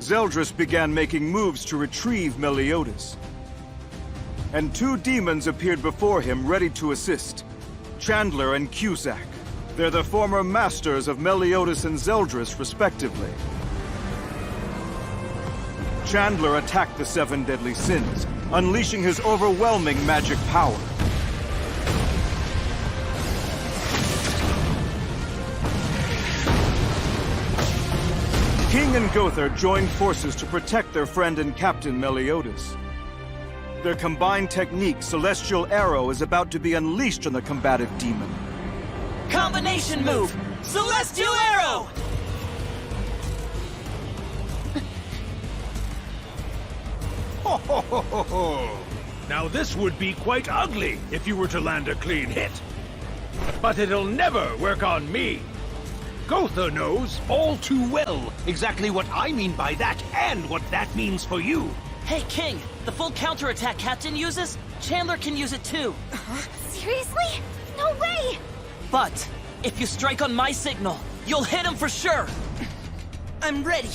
Zeldris began making moves to retrieve Meliodas. And two demons appeared before him ready to assist, Chandler and Cusack. They're the former masters of Meliodas and Zeldris, respectively. Chandler attacked the seven deadly sins, unleashing his overwhelming magic power. King and Gothar joined forces to protect their friend and captain Meliodas. Their combined technique, Celestial Arrow, is about to be unleashed on the combative demon. Combination move! Celestial Arrow! Ho ho ho ho ho! Now this would be quite ugly if you were to land a clean hit. But it'll never work on me. Gothar knows all too well exactly what I mean by that and what that means for you. Hey, King! The full counterattack Captain uses, Chandler can use it too. Seriously? No way! But, if you strike on my signal, you'll hit him for sure! I'm ready!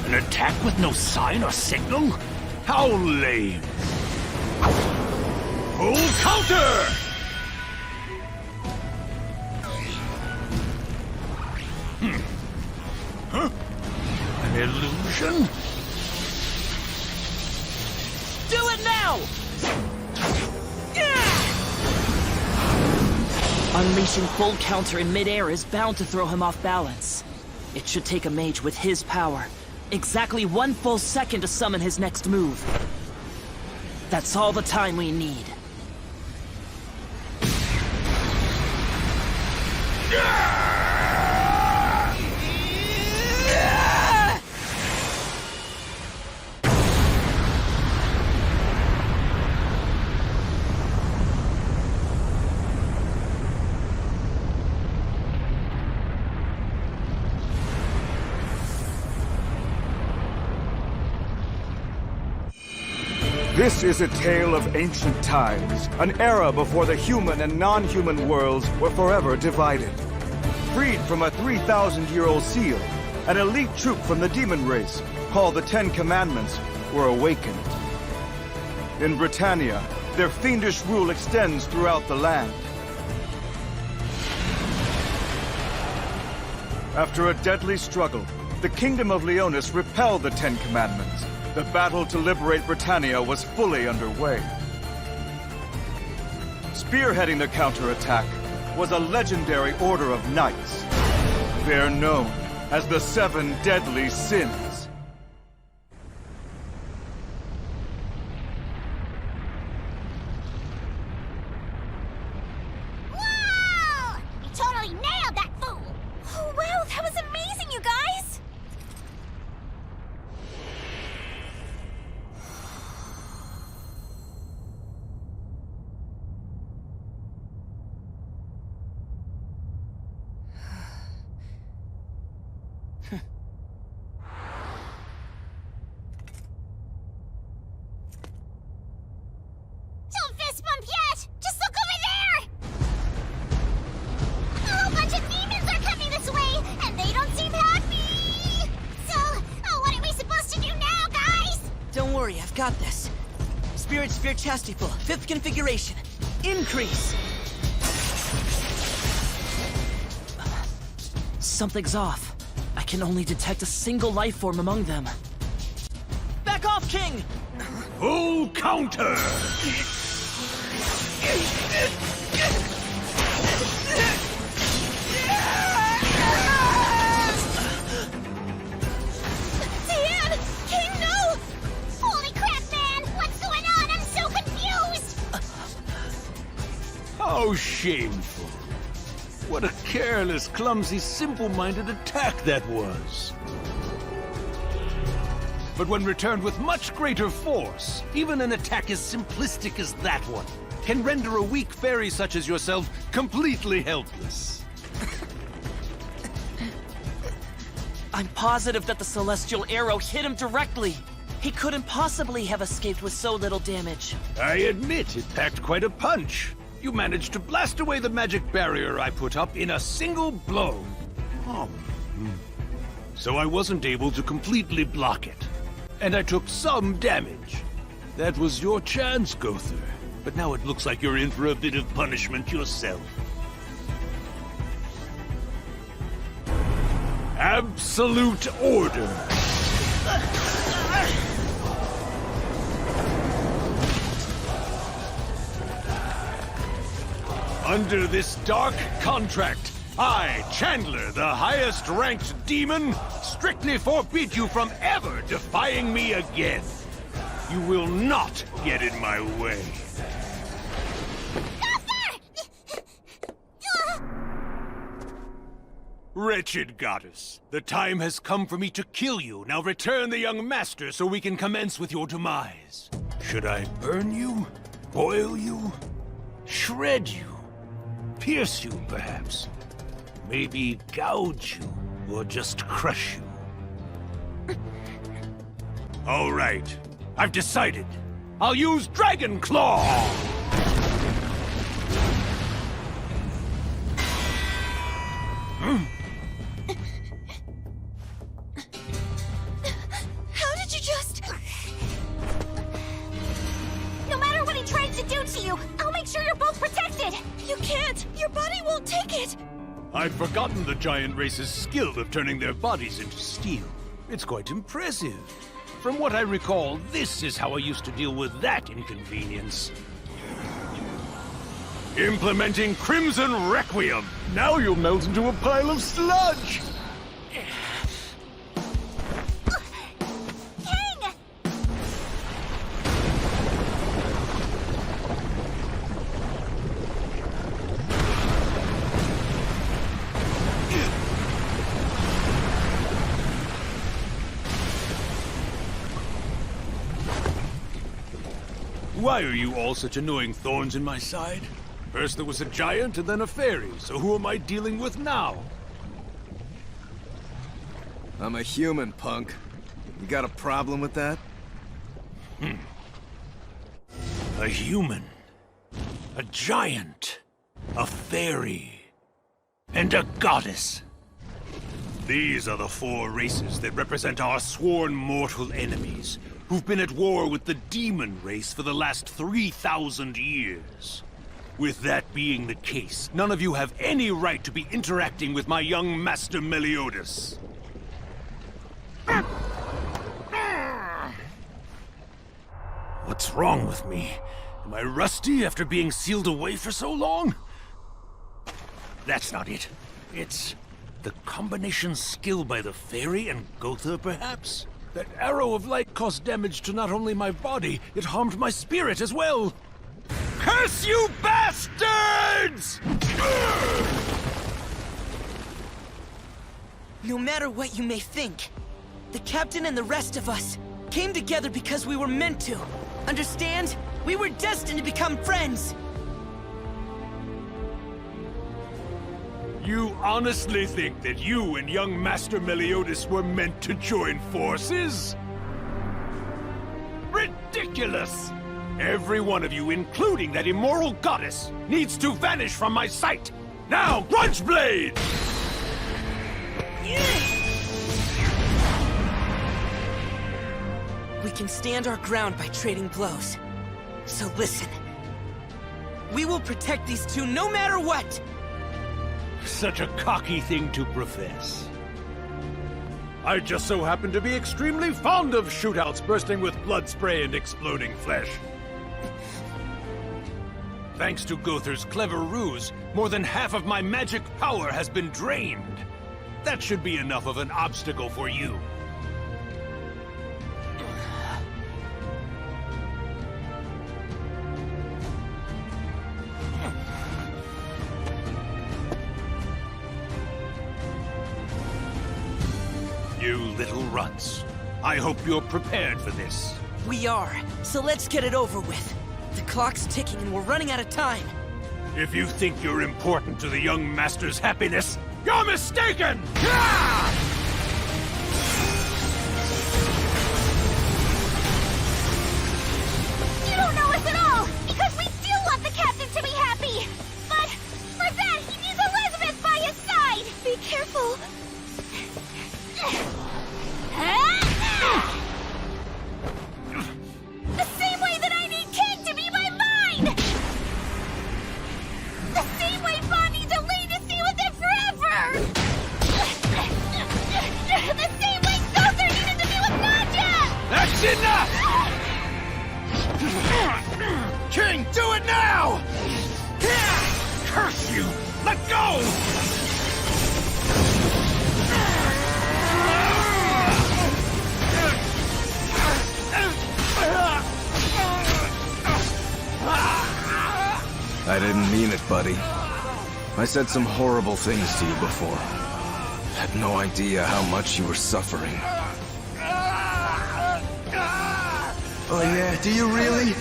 An attack with no sign or signal? How lame! Full counter! Huh? An illusion? Do it now! Unleashing full counter in midair is bound to throw him off balance. It should take a mage with his power exactly 1 full second to summon his next move. That's all the time we need. This is a tale of ancient times, an era before the human and non-human worlds were forever divided. Freed from a 3,000-year-old seal, an elite troop from the demon race, called the Ten Commandments, were awakened. In Britannia, their fiendish rule extends throughout the land. After a deadly struggle, the Kingdom of Leonis repelled the Ten Commandments. The battle to liberate Britannia was fully underway. Spearheading the counterattack was a legendary order of knights. They're known as the Seven Deadly Sins. Whoa! You totally nailed that fool! Oh, wow, that was amazing, you guys! Don't fist bump yet! Just look over there! A whole bunch of demons are coming this way, and they don't seem happy! So, what are we supposed to do now, guys? Don't worry, I've got this. Spirit Sphere Chastity-Full, 5th configuration. Increase! Something's off. I can only detect a single life form among them. Back off, King! Full counter! Dan! King, no! Holy crap, man! What's going on? I'm so confused! How shameful. What a careless, clumsy, simple-minded attack that was. But when returned with much greater force, even an attack as simplistic as that one can render a weak fairy such as yourself completely helpless. I'm positive that the celestial arrow hit him directly. He couldn't possibly have escaped with so little damage. I admit it packed quite a punch. You managed to blast away the magic barrier I put up in a single blow. Oh. So I wasn't able to completely block it. And I took some damage. That was your chance, Gother. But now it looks like you're in for a bit of punishment yourself. Absolute order. Under this dark contract, I, Chandler, the highest-ranked demon, strictly forbid you from ever defying me again. You will not get in my way. Wretched goddess, the time has come for me to kill you. Now return the young master so we can commence with your demise. Should I burn you? Boil you? Shred you? Pierce you, perhaps? Maybe gouge you, or just crush you? All right, I've decided. I'll use Dragon Claw! How did you just... No matter what he tries to do to you, I'll make sure you're both protected! You can't! Your body won't take it! I've forgotten the giant race's skill of turning their bodies into steel. It's quite impressive. From what I recall, this is how I used to deal with that inconvenience. Implementing Crimson Requiem! Now you'll melt into a pile of sludge! King! Why are you all such annoying thorns in my side? First there was a giant and then a fairy, so who am I dealing with now? I'm a human, punk. You got a problem with that? A human, a giant, a fairy, and a goddess. These are the four races that represent our sworn mortal enemies, who've been at war with the demon race for the last 3,000 years. With that being the case, none of you have any right to be interacting with my young master Meliodas. What's wrong with me? Am I rusty after being sealed away for so long? That's not it. It's the combination skill by the fairy and Gother, perhaps? That arrow of light caused damage to not only my body, it harmed my spirit as well. Curse you bastards! No matter what you may think, the captain and the rest of us came together because we were meant to. Understand? We were destined to become friends. You honestly think that you and young Master Meliodas were meant to join forces? Ridiculous! Every one of you, including that immoral goddess, needs to vanish from my sight! Now, Grudgeblade! We can stand our ground by trading blows. So listen. We will protect these two no matter what! Such a cocky thing to profess. I just so happen to be extremely fond of shootouts bursting with blood spray and exploding flesh. Thanks to Gother's clever ruse, more than half of my magic power has been drained. That should be enough of an obstacle for you. You little runts. I hope you're prepared for this. We are, so let's get it over with. The clock's ticking and we're running out of time. If you think you're important to the young master's happiness, you're mistaken! Yeah! You don't know us at all, because we do want the captain to be happy! But for that, he needs Elizabeth by his side! Be careful. The same way that I need King to be my mind! The same way Bond needs Elaine to stay with him forever! The same way Gother needed to be with Nadja! That's enough! King, do it now! Curse you! Let go! I didn't mean it, buddy. I said some horrible things to you before. Had no idea how much you were suffering. Oh yeah, do you really?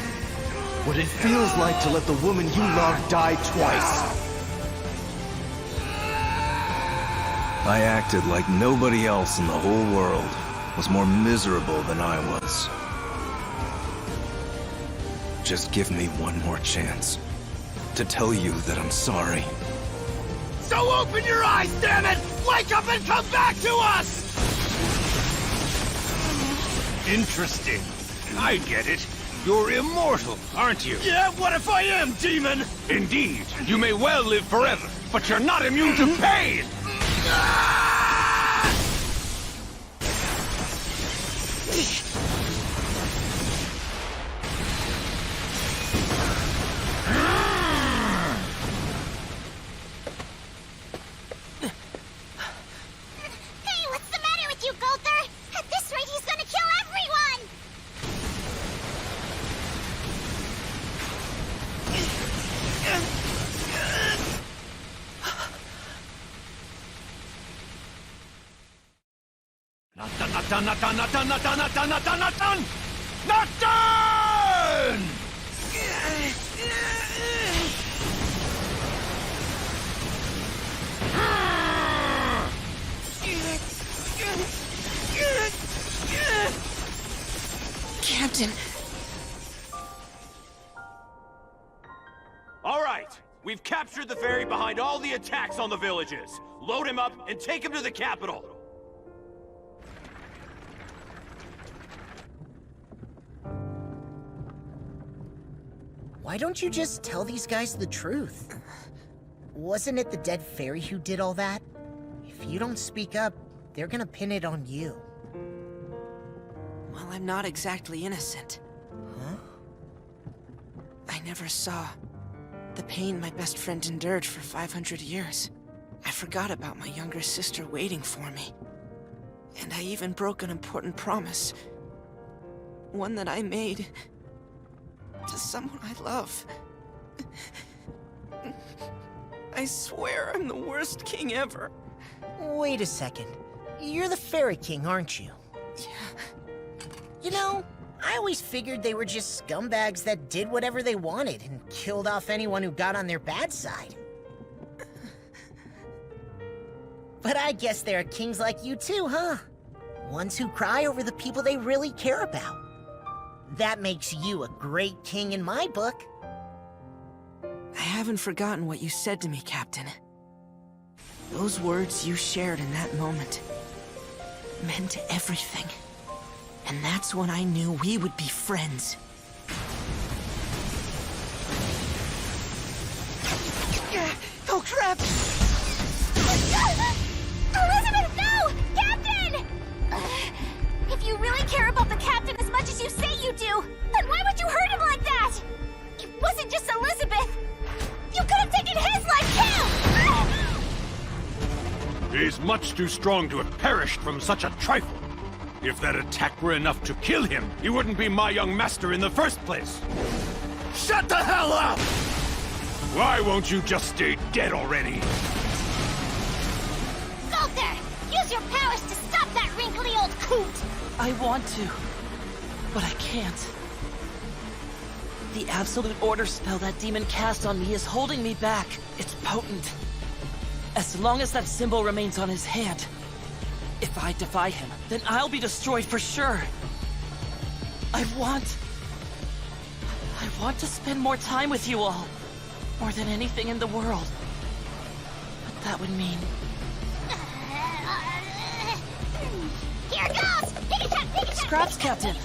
What it feels like to let the woman you love die twice. I acted like nobody else in the whole world was more miserable than I was. Just give me one more chance to tell you that I'm sorry. So open your eyes, damn it! Wake up and come back to us! Interesting. I get it. You're immortal, aren't you? Yeah, what if I am, demon? Indeed. You may well live forever, but you're not immune to pain! Hey, what's the matter with you, Gother? At this rate, he's gonna kill everyone! Not done! Not done! Not done! Not done! Not done! Not done! Not done! Not done! Captain. All right, we've captured the ferry behind all the attacks on the villages. Load him up and take him to the capital. Why don't you just tell these guys the truth? Wasn't it the dead fairy who did all that? If you don't speak up, they're gonna pin it on you. Well, I'm not exactly innocent. Huh? I never saw the pain my best friend endured for 500 years. I forgot about my younger sister waiting for me. And I even broke an important promise. One that I made to someone I love. I swear I'm the worst king ever. Wait a second. You're the Fairy King, aren't you? Yeah. You know, I always figured they were just scumbags that did whatever they wanted and killed off anyone who got on their bad side. But I guess there are kings like you too, huh? Ones who cry over the people they really care about. That makes you a great king in my book. I haven't forgotten what you said to me, Captain. Those words you shared in that moment meant everything. And that's when I knew we would be friends. Oh, crap! Elizabeth, no! Captain! If you really care about the captain as much as you say you do, then why would you hurt him like that? It wasn't just Elizabeth. You could have taken his life too! He's much too strong to have perished from such a trifle. If that attack were enough to kill him, he wouldn't be my young master in the first place. Shut the hell up! Why won't you just stay dead already? Gother, use your powers to stop that wrinkly old coot! I want to, but I can't. The absolute order spell that demon cast on me is holding me back. It's potent. As long as that symbol remains on his hand, if I defy him, then I'll be destroyed for sure. I want to spend more time with you all. More than anything in the world. But that would mean... Here goes! Pick it up, pick it up! Scraps, Captain!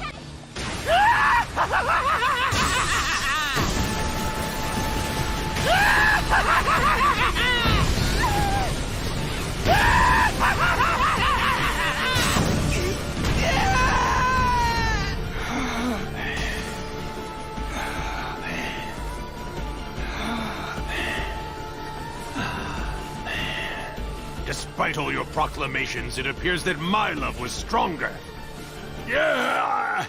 Despite all your proclamations, it appears that my love was stronger. Yeah!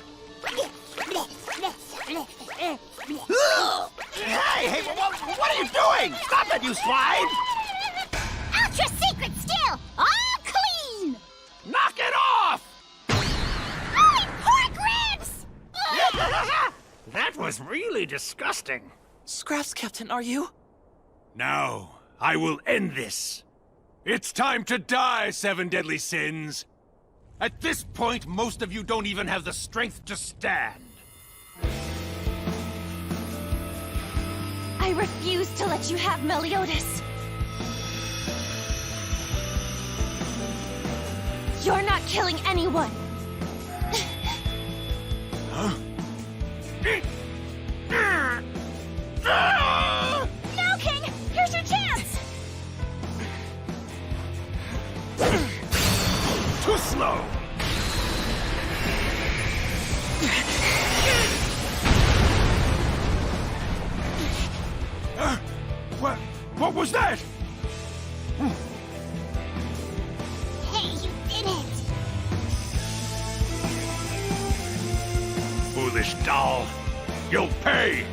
Hey, what are you doing? Stop it, you slide! Ultra secret still! All clean! Knock it off! Holy pork ribs! That was really disgusting. Scraps, Captain, are you? Now, I will end this. It's time to die, Seven Deadly Sins. At this point, most of you don't even have the strength to stand. I refuse to let you have Meliodas. You're not killing anyone. No, King! Here's your chance! Too slow! What was that? Hey, you did it! Foolish doll. You'll pay!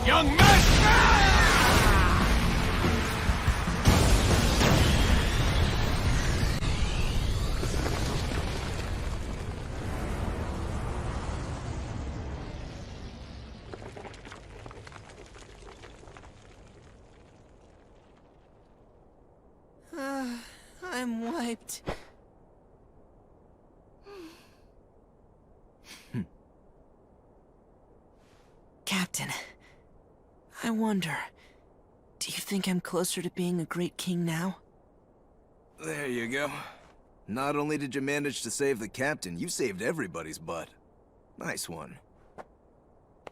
Young man! I'm wiped. Captain, I wonder, do you think I'm closer to being a great king now? There you go. Not only did you manage to save the captain, you saved everybody's butt. Nice one.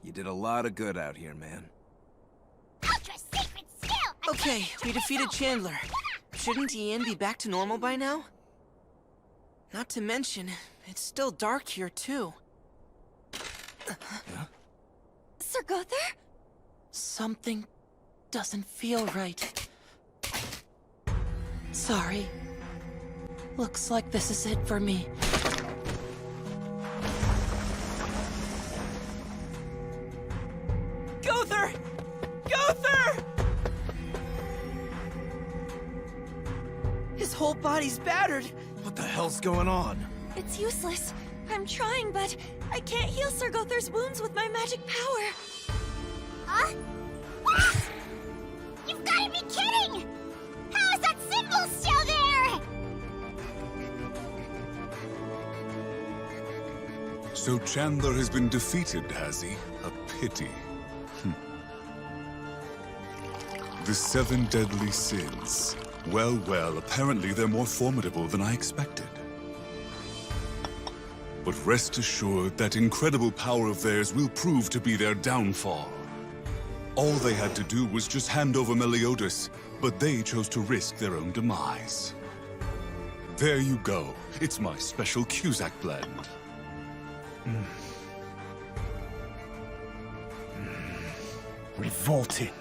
You did a lot of good out here, man. Ultra secret still! Okay, we defeated Chandler. Shouldn't Ian be back to normal by now? Not to mention, it's still dark here too. Sir Gother? Something doesn't feel right. Sorry. Looks like this is it for me. Gother! Gother! His whole body's battered. What the hell's going on? It's useless. I'm trying, but I can't heal Sir Gother's wounds with my magic power. Huh? Ah! You've got to be kidding! How is that symbol still there? So Chandler has been defeated, has he? A pity. The Seven Deadly Sins. Well, well, apparently they're more formidable than I expected. But rest assured, that incredible power of theirs will prove to be their downfall. All they had to do was just hand over Meliodas, but they chose to risk their own demise. There you go. It's my special Cusack blend. Revolting.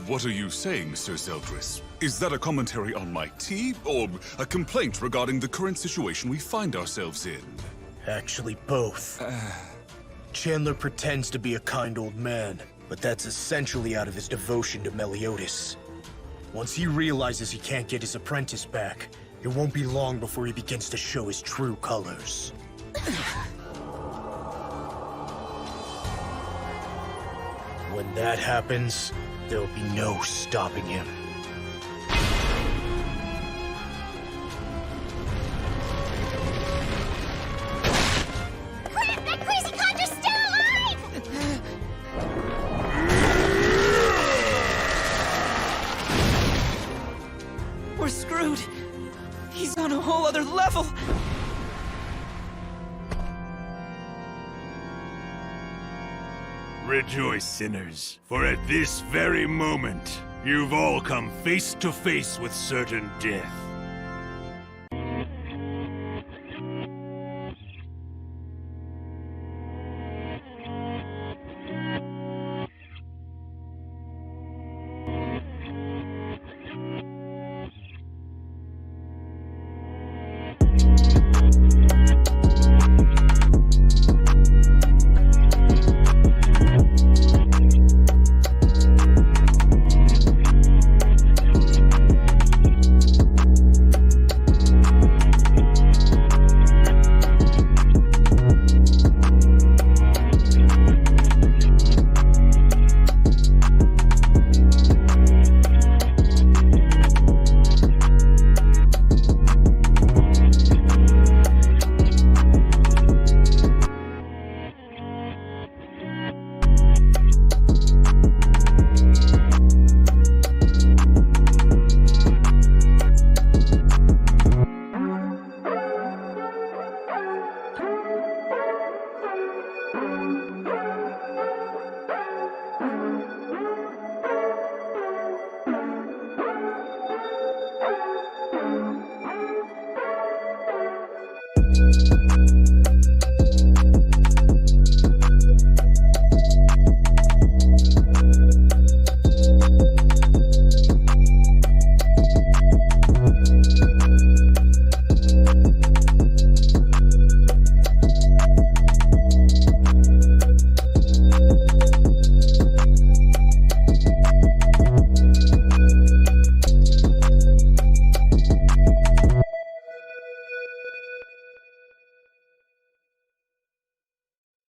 What are you saying, Sir Zeldris? Is that a commentary on my tea, or a complaint regarding the current situation we find ourselves in? Actually, both. Chandler pretends to be a kind old man, but that's essentially out of his devotion to Meliodas. Once he realizes he can't get his apprentice back, it won't be long before he begins to show his true colors. When that happens, there'll be no stopping him. Crap! That crazy conjure's still alive! We're screwed. He's on a whole other level. Rejoice, sinners, for at this very moment, you've all come face to face with certain death.